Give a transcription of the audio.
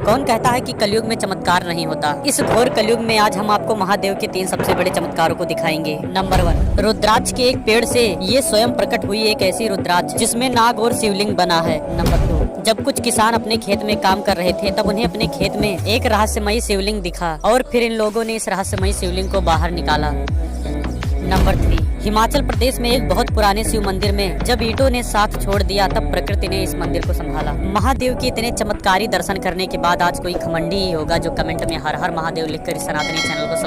कौन कहता है कि कलयुग में चमत्कार नहीं होता। इस घोर कलयुग में आज हम आपको महादेव के 3 सबसे बड़े चमत्कारों को दिखाएंगे। नंबर 1, रुद्राक्ष के एक पेड़ से ये स्वयं प्रकट हुई एक ऐसी रुद्राक्ष जिसमें नाग और शिवलिंग बना है। नंबर 2, जब कुछ किसान अपने खेत में काम कर रहे थे तब उन्हें अपने खेत में एक रहस्यमयी शिवलिंग दिखा और फिर इन लोगों ने इस रहस्यमयी शिवलिंग को बाहर निकाला। नंबर 3, हिमाचल प्रदेश में एक बहुत पुराने शिव मंदिर में जब ईंटों ने साथ छोड़ दिया तब प्रकृति ने इस मंदिर को संभाला। महादेव के इतने चमत्कारी दर्शन करने के बाद आज कोई घमंडी ही होगा जो कमेंट में हर हर महादेव लिखकर इस सनातनी चैनल को